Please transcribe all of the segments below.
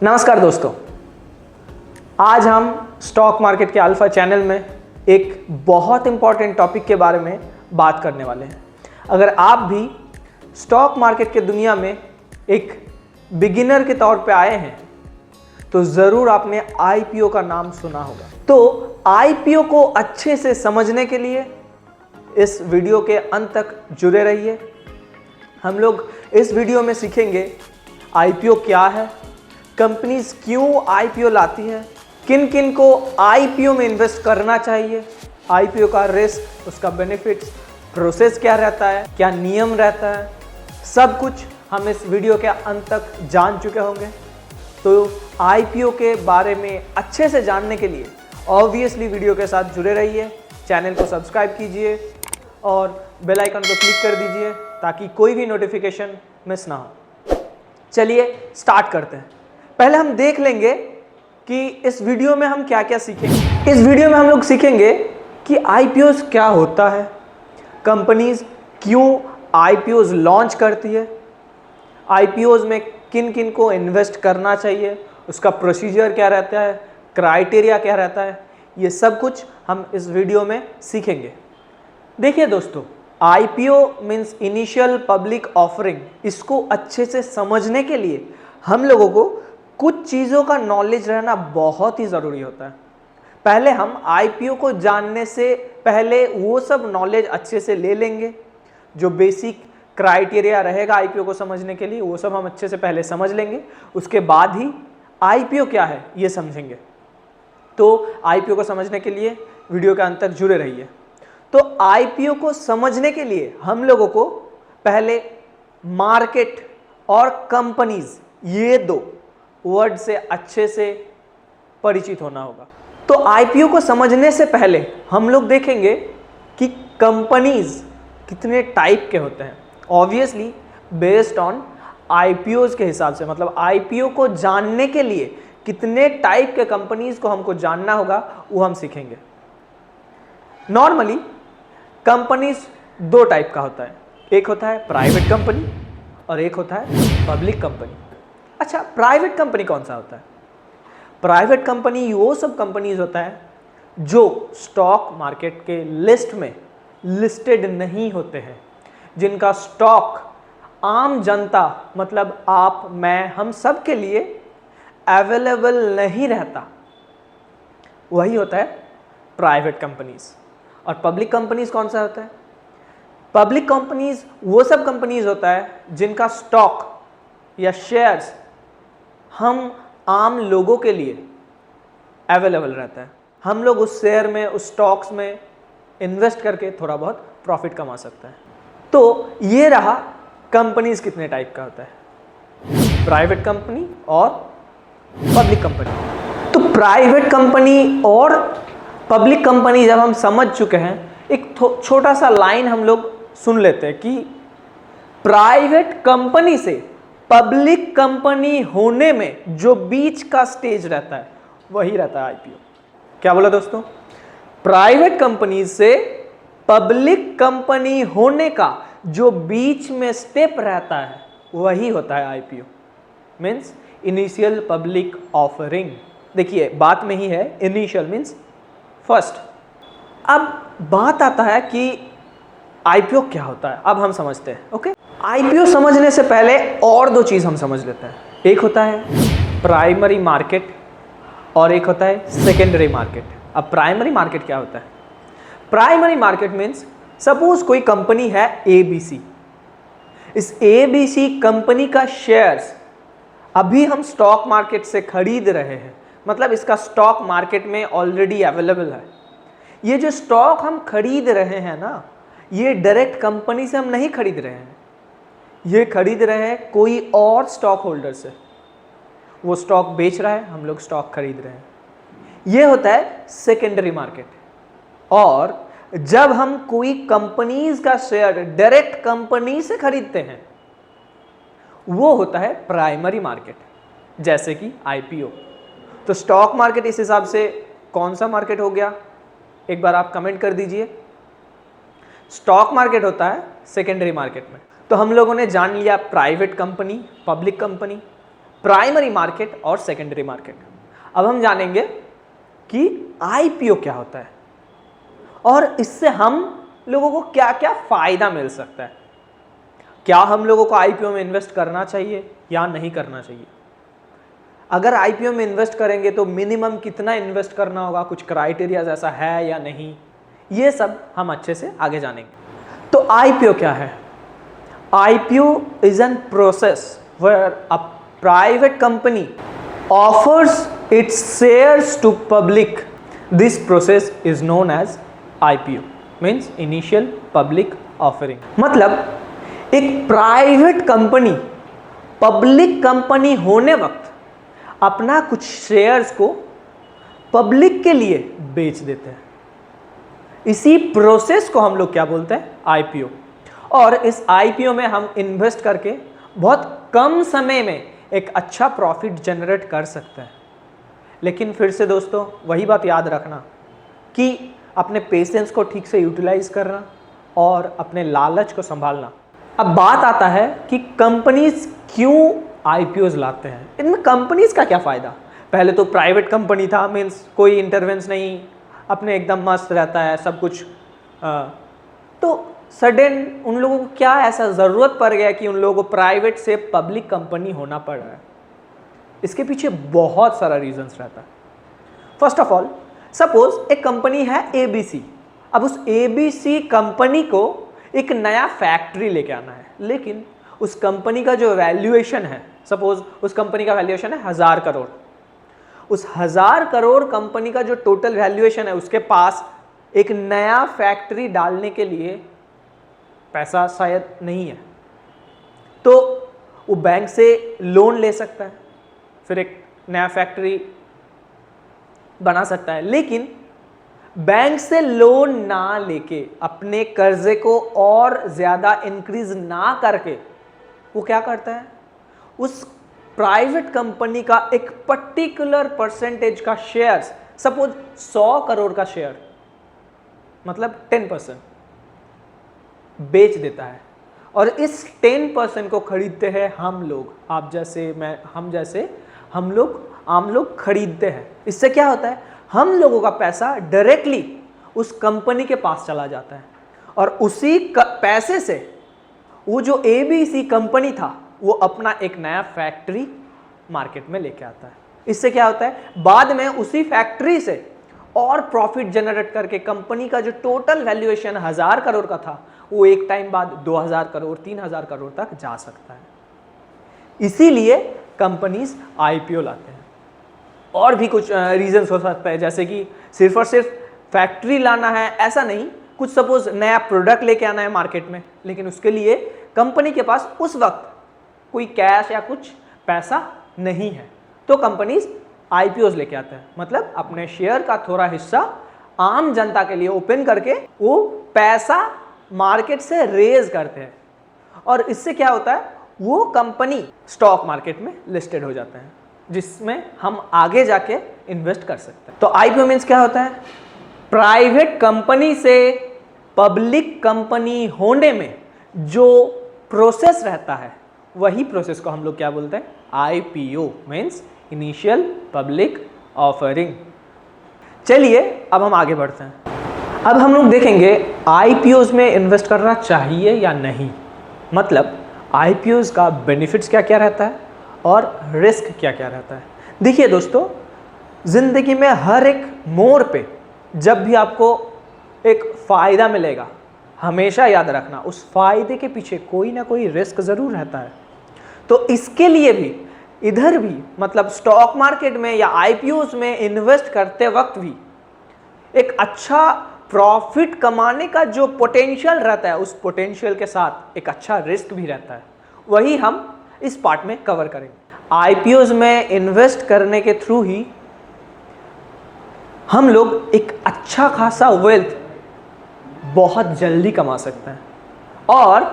नमस्कार दोस्तों, आज हम स्टॉक मार्केट के अल्फा चैनल में एक बहुत इंपॉर्टेंट टॉपिक के बारे में बात करने वाले हैं। अगर आप भी स्टॉक मार्केट के दुनिया में एक बिगिनर के तौर पे आए हैं तो ज़रूर आपने आईपीओ का नाम सुना होगा। तो आईपीओ को अच्छे से समझने के लिए इस वीडियो के अंत तक जुड़े रहिए। हम लोग इस वीडियो में सीखेंगे आईपीओ क्या है, कंपनीज क्यों आईपीओ लाती है, किन किन को आईपीओ में इन्वेस्ट करना चाहिए, आईपीओ का रिस्क, उसका बेनिफिट्स, प्रोसेस क्या रहता है, क्या नियम रहता है, सब कुछ हम इस वीडियो के अंत तक जान चुके होंगे। तो आईपीओ के बारे में अच्छे से जानने के लिए ऑब्वियसली वीडियो के साथ जुड़े रहिए, चैनल को सब्सक्राइब कीजिए और बेल आइकन को क्लिक कर दीजिए ताकि कोई भी नोटिफिकेशन मिस ना हो। चलिए स्टार्ट करते हैं। पहले हम देख लेंगे कि इस वीडियो में हम क्या क्या सीखेंगे। इस वीडियो में हम लोग सीखेंगे कि आईपीओज क्या होता है, कंपनीज क्यों आईपीओज लॉन्च करती है, आईपीओज में किन किन को इन्वेस्ट करना चाहिए, उसका प्रोसीजर क्या रहता है, क्राइटेरिया क्या रहता है, ये सब कुछ हम इस वीडियो में सीखेंगे। देखिए दोस्तों, IPO means initial public offering. इसको अच्छे से समझने के लिए हम लोगों को कुछ चीज़ों का नॉलेज रहना बहुत ही ज़रूरी होता है। पहले हम आईपीओ को जानने से पहले वो सब नॉलेज अच्छे से ले लेंगे, जो बेसिक क्राइटेरिया रहेगा आईपीओ को समझने के लिए वो सब हम अच्छे से पहले समझ लेंगे। उसके बाद ही आईपीओ क्या है ये समझेंगे। तो आईपीओ को समझने के लिए वीडियो के अंत तक जुड़े रहिए। तो आईपीओ को समझने के लिए हम लोगों को पहले मार्केट और कंपनीज, ये दो वर्ड से अच्छे से परिचित होना होगा। तो आईपीओ को समझने से पहले हम लोग देखेंगे कि कंपनीज कितने टाइप के होते हैं। ऑब्वियसली बेस्ड ऑन आईपीओज के हिसाब से, मतलब आईपीओ को जानने के लिए कितने टाइप के कंपनीज को हमको जानना होगा वो हम सीखेंगे। नॉर्मली कंपनीज दो टाइप का होता है, एक होता है प्राइवेट कंपनी और एक होता है पब्लिक कंपनी। अच्छा, प्राइवेट कंपनी कौन सा होता है? प्राइवेट कंपनी वो सब कंपनीज होता है जो स्टॉक मार्केट के लिस्ट में लिस्टेड नहीं होते हैं, जिनका स्टॉक आम जनता मतलब आप, मैं, हम सब के लिए अवेलेबल नहीं रहता। वही होता है प्राइवेट कंपनीज। और पब्लिक कंपनीज कौन सा होता है? पब्लिक कंपनीज वो सब कंपनीज होता है जिनका स्टॉक या शेयर्स हम आम लोगों के लिए अवेलेबल रहता है। हम लोग उस शेयर में, उस स्टॉक्स में इन्वेस्ट करके थोड़ा बहुत प्रॉफिट कमा सकते हैं। तो ये रहा कंपनीज कितने टाइप का होता है, प्राइवेट कंपनी और पब्लिक कंपनी। तो प्राइवेट कंपनी और पब्लिक कंपनी जब हम समझ चुके हैं, एक छोटा सा लाइन हम लोग सुन लेते हैं कि प्राइवेट कंपनी से पब्लिक कंपनी होने में जो बीच का स्टेज रहता है वही रहता है आईपीओ। क्या बोला दोस्तों? प्राइवेट कंपनी से पब्लिक कंपनी होने का जो बीच में स्टेप रहता है वही होता है IPO, means initial public offering. देखिए बात में ही है, इनिशियल मीन्स फर्स्ट। अब बात आता है कि आईपीओ क्या होता है, अब हम समझते हैं। ओके, आईपीओ समझने से पहले और दो चीज़ हम समझ लेते हैं। एक होता है प्राइमरी मार्केट और एक होता है सेकेंडरी मार्केट। अब प्राइमरी मार्केट क्या होता है? प्राइमरी मार्केट मीन्स सपोज कोई कंपनी है एबीसी। इस एबीसी कंपनी का शेयर्स अभी हम स्टॉक मार्केट से खरीद रहे हैं, मतलब इसका स्टॉक मार्केट में ऑलरेडी अवेलेबल है। ये जो स्टॉक हम खरीद रहे हैं ना, ये डायरेक्ट कंपनी से हम नहीं खरीद रहे हैं, ये खरीद रहे हैं कोई और स्टॉक होल्डर से। वो स्टॉक बेच रहा है, हम लोग स्टॉक खरीद रहे हैं। ये होता है सेकेंडरी मार्केट। और जब हम कोई कंपनीज का शेयर डायरेक्ट कंपनी से खरीदते हैं वो होता है प्राइमरी मार्केट, जैसे कि आईपीओ। तो स्टॉक मार्केट इस हिसाब से कौन सा मार्केट हो गया, एक बार आप कमेंट कर दीजिए। स्टॉक मार्केट होता है सेकेंडरी मार्केट में। तो हम लोगों ने जान लिया private company, public company. Primary market और सेकेंडरी मार्केट। अब हम जानेंगे कि आईपीओ क्या होता है और इससे हम लोगों को क्या क्या फायदा मिल सकता है। क्या हम लोगों को आईपीओ में इन्वेस्ट करना चाहिए या नहीं करना चाहिए? अगर आईपीओ में इन्वेस्ट करेंगे तो मिनिमम कितना इन्वेस्ट करना होगा, कुछ क्राइटेरियाज ऐसा है या नहीं, ये सब हम अच्छे से आगे जानेंगे। तो आईपीओ क्या है? IPO is an process where a private company offers its shares to public. This process is known as IPO, means initial public offering. मतलब एक प्राइवेट कंपनी पब्लिक कंपनी होने वक्त अपना कुछ शेयर्स को पब्लिक के लिए बेच देते हैं। इसी प्रोसेस को हम लोग क्या बोलते हैं? आईपीओ। और इस आईपीओ में हम इन्वेस्ट करके बहुत कम समय में एक अच्छा प्रॉफिट जनरेट कर सकते हैं। लेकिन फिर से दोस्तों वही बात याद रखना कि अपने पेशेंस को ठीक से यूटिलाइज करना और अपने लालच को संभालना। अब बात आता है कि कंपनीज क्यों आईपीओज लाते हैं, इनमें कंपनीज का क्या फ़ायदा? पहले तो प्राइवेट कंपनी था, मीन्स कोई इंटरवेंस नहीं, अपने एकदम मस्त रहता है सब कुछ। तो सडन उन लोगों को क्या ऐसा ज़रूरत पड़ गया कि उन लोगों को प्राइवेट से पब्लिक कंपनी होना पड़ रहा है? इसके पीछे बहुत सारा रीजंस रहता है। फर्स्ट ऑफ ऑल, सपोज एक कंपनी है एबीसी। अब उस एबीसी कंपनी को एक नया फैक्ट्री लेके आना है, लेकिन उस कंपनी का जो वैल्यूएशन है, सपोज उस कंपनी का वैल्यूएशन है 1000 करोड़। उस 1000 करोड़ कंपनी का जो टोटल वैल्यूएशन है, उसके पास एक नया फैक्ट्री डालने के लिए पैसा शायद नहीं है। तो वो बैंक से लोन ले सकता है, फिर एक नया फैक्ट्री बना सकता है। लेकिन बैंक से लोन ना लेके, अपने कर्जे को और ज्यादा इंक्रीज ना करके, वो क्या करता है? उस प्राइवेट कंपनी का एक पर्टिकुलर परसेंटेज का शेयर्स, सपोज 100 करोड़ का शेयर, मतलब 10% बेच देता है। और इस 10% को खरीदते हैं हम लोग, आप जैसे, मैं, हम जैसे, हम लोग, आम लोग खरीदते हैं। इससे क्या होता है? हम लोगों का पैसा डायरेक्टली उस कंपनी के पास चला जाता है और उसी पैसे से वो जो एबीसी कंपनी था वो अपना एक नया फैक्ट्री मार्केट में लेके आता है। इससे क्या होता है? बाद में उसी फैक्ट्री से और प्रॉफिट जनरेट करके कंपनी का जो टोटल वैल्यूएशन 1000 करोड़ का था, वो एक टाइम बाद 2000 करोड़, 3000 करोड़ तक जा सकता है। इसीलिए कंपनीज आईपीओ लाते हैं। और भी कुछ रीजंस हो सकता है, जैसे कि सिर्फ और सिर्फ फैक्ट्री लाना है ऐसा नहीं, कुछ सपोज नया प्रोडक्ट लेके आना है मार्केट में, लेकिन उसके लिए कंपनी के पास उस वक्त कोई कैश या कुछ पैसा नहीं है, तो कंपनीज आईपीओज लेके आते हैं। मतलब अपने शेयर का थोड़ा हिस्सा आम जनता के लिए ओपन करके वो पैसा मार्केट से रेज करते हैं और इससे क्या होता है? वो कंपनी स्टॉक मार्केट में लिस्टेड हो जाते हैं, जिसमें हम आगे जाके इन्वेस्ट कर सकते हैं। तो आईपीओ मीन्स क्या होता है? प्राइवेट कंपनी से पब्लिक कंपनी होने में जो प्रोसेस रहता है, वही प्रोसेस को हम लोग क्या बोलते हैं? IPO means initial public offering. चलिए अब हम आगे बढ़ते हैं। अब हम लोग देखेंगे आईपीओज में इन्वेस्ट करना चाहिए या नहीं, मतलब आईपीओज का बेनिफिट्स क्या क्या रहता है और रिस्क क्या क्या रहता है। देखिए दोस्तों, जिंदगी में हर एक मोड़ पे जब भी आपको एक फ़ायदा मिलेगा, हमेशा याद रखना उस फायदे के पीछे कोई ना कोई रिस्क ज़रूर रहता है। तो इसके लिए भी इधर भी, मतलब स्टॉक मार्केट में या आईपीओज में इन्वेस्ट करते वक्त भी एक अच्छा प्रॉफिट कमाने का जो पोटेंशियल रहता है, उस पोटेंशियल के साथ एक अच्छा रिस्क भी रहता है। वही हम इस पार्ट में कवर करेंगे। आईपीओज में इन्वेस्ट करने के थ्रू ही हम लोग एक अच्छा खासा वेल्थ बहुत जल्दी कमा सकते हैं और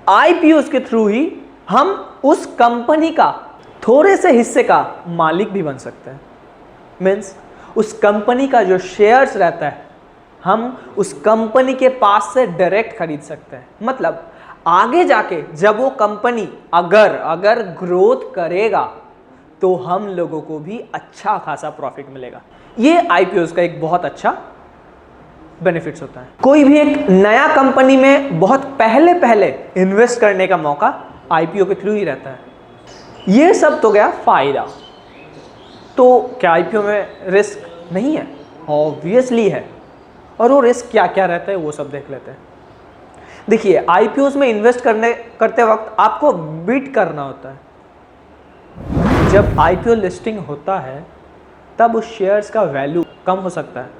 आईपीओज के थ्रू ही हम उस कंपनी का थोड़े से हिस्से का मालिक भी बन सकते हैं। मीन्स उस कंपनी का जो शेयर्स रहता है, हम उस कंपनी के पास से डायरेक्ट खरीद सकते हैं। मतलब आगे जाके जब वो कंपनी अगर ग्रोथ करेगा तो हम लोगों को भी अच्छा खासा प्रॉफिट मिलेगा। ये आईपीओज का एक बहुत अच्छा बेनिफिट्स होता है। कोई भी एक नया कंपनी में बहुत पहले इन्वेस्ट करने का मौका आईपीओ के थ्रू ही रहता है। ये सब तो गया फायदा। तो क्या आईपीओ में रिस्क नहीं है? ऑब्वियसली है। और वो रिस्क क्या क्या रहता है वो सब देख लेते हैं। देखिए, आईपीओज में इन्वेस्ट करते वक्त आपको बिड करना होता है। जब आईपीओ लिस्टिंग होता है तब उस शेयर्स का वैल्यू कम हो सकता है,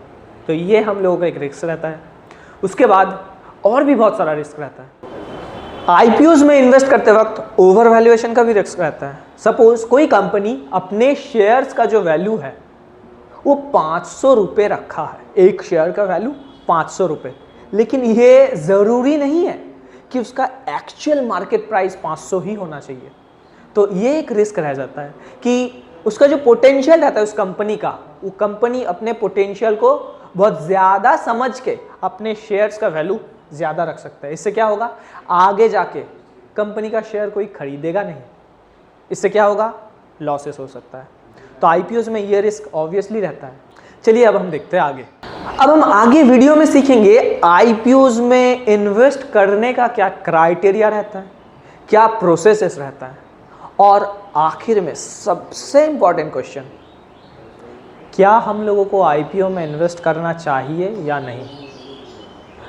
तो ये हम लोगों का एक रिस्क रहता है। उसके बाद और भी बहुत सारा रिस्क रहता है। आईपीओज में इन्वेस्ट करते वक्त ओवर वैल्यूएशन का भी रिस्क रहता है। सपोज कोई कंपनी अपने शेयर्स का जो वैल्यू है वो 500 रुपये रखा है, एक शेयर का वैल्यू 500 रुपये, लेकिन ये ज़रूरी नहीं है कि उसका एक्चुअल मार्केट प्राइस 500 ही होना चाहिए। तो ये एक रिस्क रह जाता है कि उसका जो पोटेंशियल रहता है उस कंपनी का, वो कंपनी अपने पोटेंशियल को बहुत ज़्यादा समझ के अपने शेयर्स का वैल्यू ज़्यादा रख सकता है। इससे क्या होगा, आगे जाके कंपनी का शेयर कोई खरीदेगा नहीं। इससे क्या होगा, लॉसेस हो सकता है। तो आईपीओज में ये रिस्क ऑब्वियसली रहता है। चलिए अब हम देखते हैं आगे। अब हम आगे वीडियो में सीखेंगे आईपीओज में इन्वेस्ट करने का क्या क्राइटेरिया रहता है, क्या प्रोसेसेस रहता है, और आखिर में सबसे इंपॉर्टेंट क्वेश्चन, क्या हम लोगों को आईपीओ में इन्वेस्ट करना चाहिए या नहीं।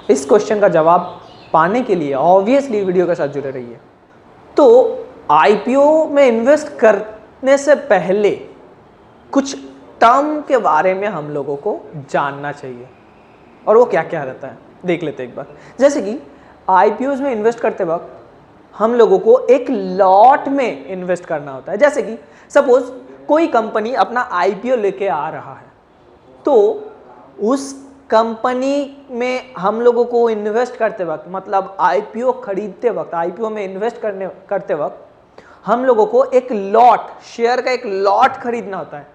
इस क्वेश्चन का जवाब पाने के लिए ऑब्वियसली वीडियो के साथ जुड़े रहिए। तो आईपीओ में इन्वेस्ट करने से पहले कुछ टर्म के बारे में हम लोगों को जानना चाहिए, और वो क्या क्या रहता है देख लेते हैं एक बार। जैसे कि आईपीओज में इन्वेस्ट करते वक्त हम लोगों को एक लॉट में इन्वेस्ट करना होता है। जैसे कि सपोज कोई कंपनी अपना आईपीओ लेके आ रहा है, तो उस कंपनी में हम लोगों को इन्वेस्ट करते वक्त, मतलब आईपीओ खरीदते वक्त, आईपीओ में इन्वेस्ट करते वक्त हम लोगों को एक लॉट, शेयर का एक लॉट खरीदना होता है।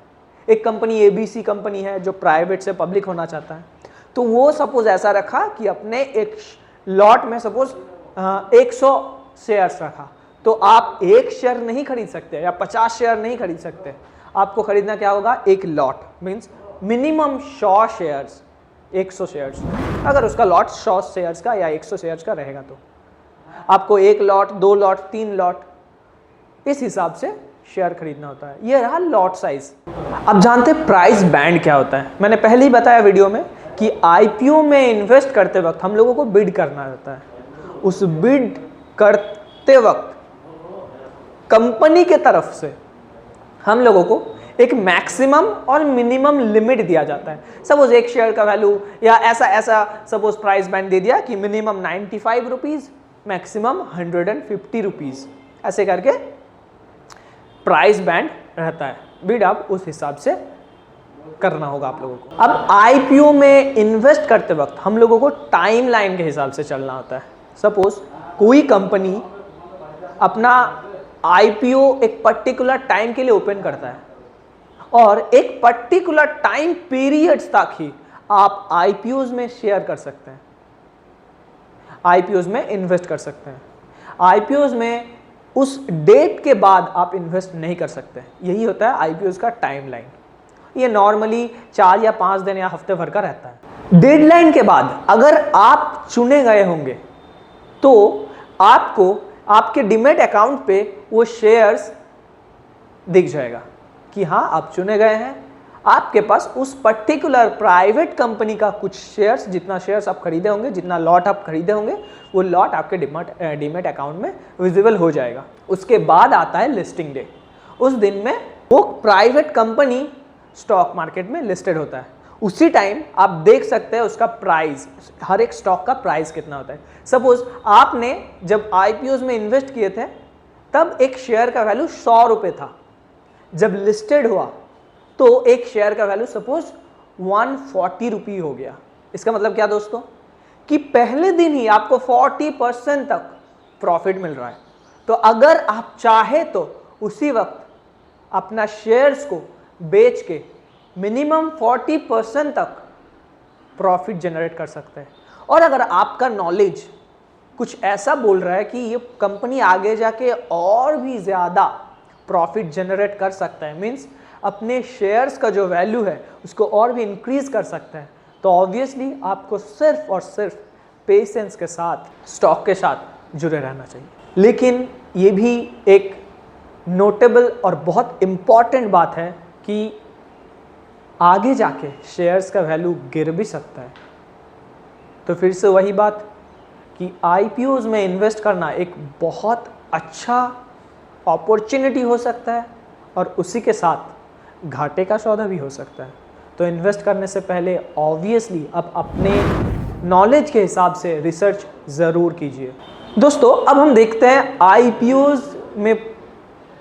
एक कंपनी एबीसी कंपनी है जो प्राइवेट से पब्लिक होना चाहता है, तो वो सपोज ऐसा रखा कि अपने एक लॉट में सपोज 100 शेयर्स रखा, तो आप एक शेयर नहीं खरीद सकते या 50 शेयर नहीं खरीद सकते। आपको खरीदना क्या होगा, एक lot, means minimum 100 shares, 100 shares. अगर उसका लॉट 100 शेयर्स का या 100 शेयर्स का रहेगा तो आपको एक लॉट, 2 लॉट, 3 लॉट, इस हिसाब से शेयर खरीदना होता है। ये रहा लॉट साइज। अब जानते हैं प्राइस बैंड क्या होता है। मैंने पहले ही बताया वीडियो में कि आईपीओ में इन्वेस्ट करते वक्त हम लोगों को बिड करना होता है। उस बिड करते वक्त कंपनी के तरफ से हम लोगों को एक मैक्सिमम और मिनिमम लिमिट दिया जाता है। सपोज एक शेयर का वैल्यू या ऐसा सपोज प्राइस बैंड दे दिया कि मिनिमम 95 रुपीज़, मैक्सिमम 150 रुपीज़, ऐसे करके प्राइस बैंड रहता है। बिड आप उस हिसाब से करना होगा आप लोगों को। अब आईपीओ में इन्वेस्ट करते वक्त हम लोगों को टाइम लाइन के हिसाब से चलना होता है। सपोज कोई कंपनी अपना आईपीओ एक पर्टिकुलर टाइम के लिए ओपन करता है और एक पर्टिकुलर टाइम पीरियड्स तक ही आप आईपीओज में शेयर कर सकते हैं, आईपीओज में इन्वेस्ट कर सकते हैं। आईपीओज में उस डेट के बाद आप इन्वेस्ट नहीं कर सकते। यही होता है आईपीओज का टाइम लाइन। ये नॉर्मली 4 या 5 दिन या हफ्ते भर का रहता है। डेडलाइन के बाद अगर आप चुने गए होंगे तो आपको आपके डीमैट अकाउंट पे वो शेयर्स दिख जाएगा कि हाँ आप चुने गए हैं। आपके पास उस पर्टिकुलर प्राइवेट कंपनी का कुछ शेयर्स, जितना शेयर्स आप खरीदे होंगे, जितना लॉट आप खरीदे होंगे, वो लॉट आपके डीमैट अकाउंट में विजिबल हो जाएगा। उसके बाद आता है लिस्टिंग डे। उस दिन में वो प्राइवेट कंपनी स्टॉक मार्केट में लिस्टेड होता है। उसी टाइम आप देख सकते हैं उसका प्राइस, हर एक स्टॉक का प्राइस कितना होता है। सपोज आपने जब आईपीओज में इन्वेस्ट किए थे तब एक शेयर का वैल्यू 100 रुपये था। जब लिस्टेड हुआ तो एक शेयर का वैल्यू सपोज 140 रुपये हो गया। इसका मतलब क्या दोस्तों, कि पहले दिन ही आपको 40% तक प्रॉफिट मिल रहा है। तो अगर आप चाहे तो उसी वक्त अपना शेयर्स को बेच के मिनिमम 40% तक प्रॉफिट जनरेट कर सकते हैं। और अगर आपका नॉलेज कुछ ऐसा बोल रहा है कि ये कंपनी आगे जाके और भी ज़्यादा प्रॉफिट जनरेट कर सकता है, मीन्स अपने शेयर्स का जो वैल्यू है उसको और भी इंक्रीज कर सकता है, तो ऑब्वियसली आपको सिर्फ और सिर्फ पेशेंस के साथ स्टॉक के साथ जुड़े रहना चाहिए। लेकिन ये भी एक नोटेबल और बहुत इम्पॉर्टेंट बात है कि आगे जाके शेयर्स का वैल्यू गिर भी सकता है। तो फिर से वही बात कि आईपीओज में इन्वेस्ट करना एक बहुत अच्छा अपॉर्चुनिटी हो सकता है और उसी के साथ घाटे का सौदा भी हो सकता है। तो इन्वेस्ट करने से पहले ऑब्वियसली आप अपने नॉलेज के हिसाब से रिसर्च ज़रूर कीजिए। दोस्तों, अब हम देखते हैं आईपीओज में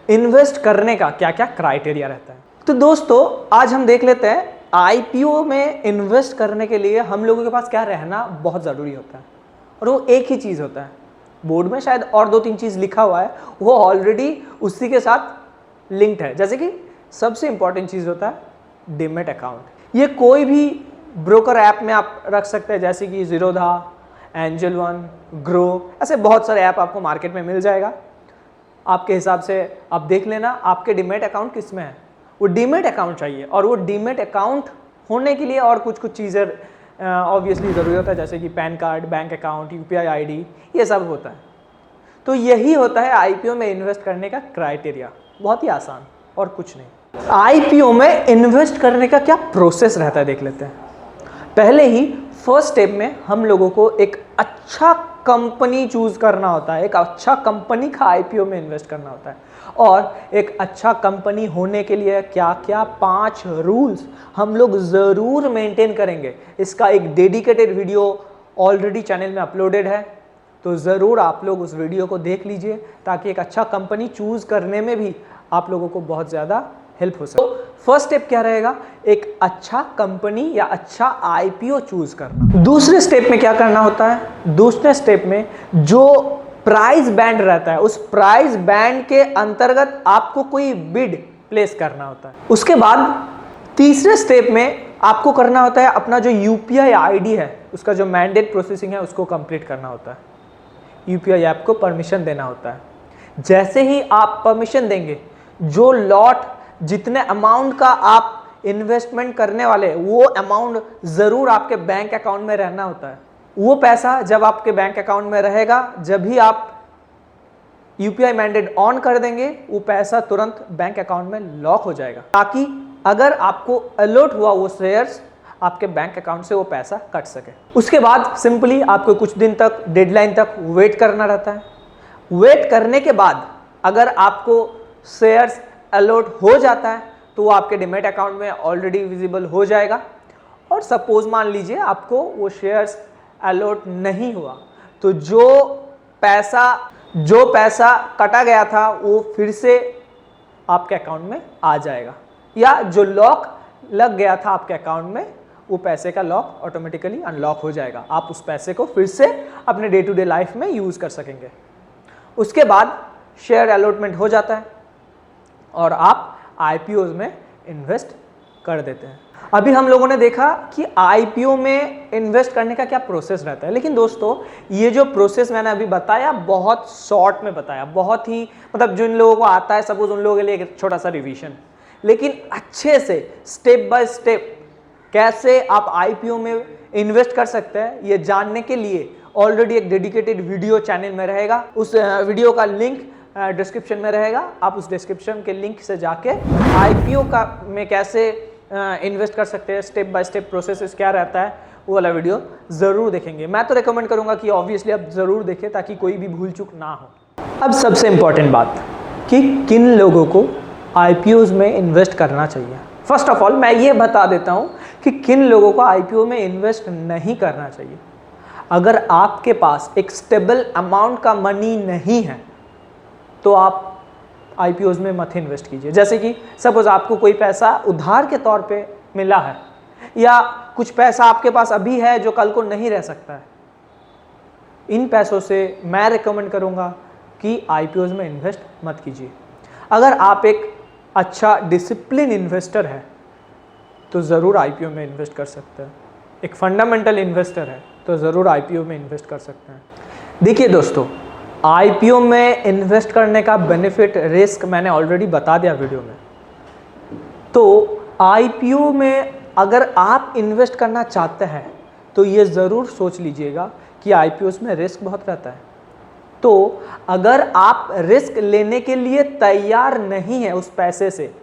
इन्वेस्ट करने का क्या क्या क्राइटेरिया रहता है। तो दोस्तों, आज हम देख लेते हैं आईपीओ में इन्वेस्ट करने के लिए हम लोगों के पास क्या रहना बहुत ज़रूरी होता है, और वो एक ही चीज़ होता है। बोर्ड में शायद और 2-3 चीज़ लिखा हुआ है, वो ऑलरेडी उसी के साथ लिंक्ड है। जैसे कि सबसे इंपॉर्टेंट चीज़ होता है डीमैट अकाउंट। ये कोई भी ब्रोकर ऐप में आप रख सकते हैं, जैसे कि ज़ीरोधा, एंजल वन, ग्रो, ऐसे बहुत सारे ऐप आपको मार्केट में मिल जाएगा। आपके हिसाब से आप देख लेना आपके डीमैट अकाउंट किस में है। वो डीमैट अकाउंट चाहिए, और वो डीमैट अकाउंट होने के लिए और कुछ चीज़ें ऑब्वियसली ज़रूरी होता है, जैसे कि pan card, bank account, UPI ID, ये सब होता है। तो यही होता है आईपीओ में इन्वेस्ट करने का क्राइटेरिया। बहुत ही आसान और कुछ नहीं। आईपीओ में इन्वेस्ट करने का क्या प्रोसेस रहता है देख लेते हैं। पहले ही फर्स्ट स्टेप में हम लोगों को एक अच्छा कंपनी चूज करना होता है, एक अच्छा कंपनी का आईपीओ में इन्वेस्ट करना होता है। और एक अच्छा कंपनी होने के लिए क्या क्या 5 रूल्स हम लोग ज़रूर मेंटेन करेंगे, इसका एक डेडिकेटेड वीडियो ऑलरेडी चैनल में अपलोडेड है, तो ज़रूर आप लोग उस वीडियो को देख लीजिए, ताकि एक अच्छा कंपनी चूज़ करने में भी आप लोगों को बहुत ज़्यादा हेल्प हो सके। तो फर्स्ट स्टेप क्या रहेगा, एक अच्छा कंपनी या अच्छा आईपीओ चूज करना। दूसरे स्टेप में क्या करना होता है, दूसरे स्टेप में जो प्राइस बैंड रहता है, उस प्राइस बैंड के अंतर्गत आपको कोई बिड प्लेस करना होता है। उसके बाद तीसरे स्टेप में आपको करना होता है अपना जो यूपीआई आईडी है, उसका जो मैंडेट प्रोसेसिंग है उसको कंप्लीट करना होता है। यूपीआई ऐप को परमिशन देना होता है। जैसे ही आप परमिशन देंगे, जो लॉट जितने अमाउंट का आप इन्वेस्टमेंट करने वाले, वो अमाउंट ज़रूर आपके बैंक अकाउंट में रहना होता है। वो पैसा जब आपके बैंक अकाउंट में रहेगा, जब भी आप यूपीआई मैंडेट ऑन कर देंगे, वो पैसा तुरंत बैंक अकाउंट में लॉक हो जाएगा, ताकि अगर आपको अलर्ट हुआ वो शेयर्स, आपके बैंक अकाउंट से वो पैसा कट सके। उसके बाद सिंपली आपको कुछ दिन तक, डेडलाइन तक वेट करना रहता है। वेट करने के बाद अगर आपको शेयर्स अलर्ट हो जाता है, तो वो आपके डीमैट अकाउंट में ऑलरेडी विजिबल हो जाएगा। और सपोज मान लीजिए आपको वो शेयर्स अलर्ट नहीं हुआ, तो जो पैसा कटा गया था वो फिर से आपके अकाउंट में आ जाएगा, या जो लॉक लग गया था आपके अकाउंट में, वो पैसे का लॉक ऑटोमेटिकली अनलॉक हो जाएगा। आप उस पैसे को फिर से अपने डे टू डे लाइफ में यूज कर सकेंगे। उसके बाद शेयर अलॉटमेंट हो जाता है और आप आईपीओज में इन्वेस्ट कर देते हैं। अभी हम लोगों ने देखा कि आईपीओ में इन्वेस्ट करने का क्या प्रोसेस रहता है, लेकिन दोस्तों ये जो प्रोसेस मैंने अभी बताया बहुत शॉर्ट में बताया, बहुत ही मतलब जिन लोगों को आता है सपोज उन लोगों के लिए एक छोटा सा रिवीजन, लेकिन अच्छे से स्टेप बाय स्टेप कैसे आप आईपीओ में इन्वेस्ट कर सकते हैं ये जानने के लिए ऑलरेडी एक डेडिकेटेड वीडियो चैनल में रहेगा। उस वीडियो का लिंक डिस्क्रिप्शन में रहेगा। आप उस डिस्क्रिप्शन के लिंक से जाके आईपीओ का में कैसे इन्वेस्ट कर सकते हैं, स्टेप बाय स्टेप प्रोसेस क्या रहता है, वो वाला वीडियो ज़रूर देखेंगे। मैं तो रिकमेंड करूंगा कि ऑब्वियसली आप ज़रूर देखें, ताकि कोई भी भूल चूक ना हो। अब सबसे इम्पॉर्टेंट बात कि किन लोगों को आईपीओज में इन्वेस्ट करना चाहिए। फर्स्ट ऑफ ऑल मैं ये बता देता हूँ कि किन लोगों को आईपीओ में इन्वेस्ट नहीं करना चाहिए। अगर आपके पास एक स्टेबल अमाउंट का मनी नहीं है, तो आप आईपीओज में मत इन्वेस्ट कीजिए। जैसे कि सपोज आपको कोई पैसा उधार के तौर पे मिला है, या कुछ पैसा आपके पास अभी है जो कल को नहीं रह सकता है, इन पैसों से मैं रिकमेंड करूंगा कि आईपीओज में इन्वेस्ट मत कीजिए। अगर आप एक अच्छा डिसिप्लिन इन्वेस्टर है तो ज़रूर आईपीओ में इन्वेस्ट कर सकते हैं। एक फंडामेंटल इन्वेस्टर है तो ज़रूर आईपीओ में इन्वेस्ट कर सकते हैं। देखिए दोस्तों, आईपीओ में इन्वेस्ट करने का बेनिफिट रिस्क मैंने ऑलरेडी बता दिया वीडियो में। तो आईपीओ में अगर आप इन्वेस्ट करना चाहते हैं तो ये ज़रूर सोच लीजिएगा कि आईपीओस में रिस्क बहुत रहता है। तो अगर आप रिस्क लेने के लिए तैयार नहीं है उस पैसे से,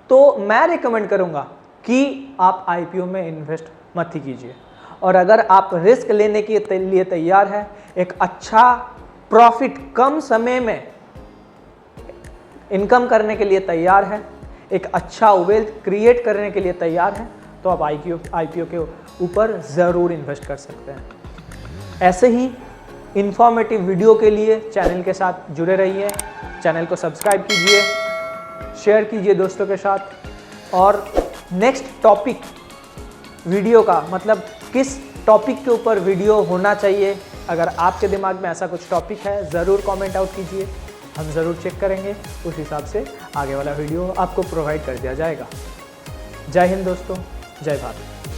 तो मैं रिकमेंड करूंगा कि आप आईपीओ में इन्वेस्ट मत ही कीजिए। और अगर आप रिस्क लेने के लिए तैयार है, एक अच्छा प्रॉफिट कम समय में इनकम करने के लिए तैयार है, एक अच्छा वेल्थ क्रिएट करने के लिए तैयार है, तो आप आईपीओ के ऊपर ज़रूर इन्वेस्ट कर सकते हैं। ऐसे ही इंफॉर्मेटिव वीडियो के लिए चैनल के साथ जुड़े रहिए, चैनल को सब्सक्राइब कीजिए, शेयर कीजिए दोस्तों के साथ। और नेक्स्ट टॉपिक वीडियो का मतलब किस टॉपिक के ऊपर वीडियो होना चाहिए, अगर आपके दिमाग में ऐसा कुछ टॉपिक है ज़रूर कमेंट आउट कीजिए, हम ज़रूर चेक करेंगे, उस हिसाब से आगे वाला वीडियो आपको प्रोवाइड कर दिया जाएगा। जय हिंद दोस्तों, जय भारत।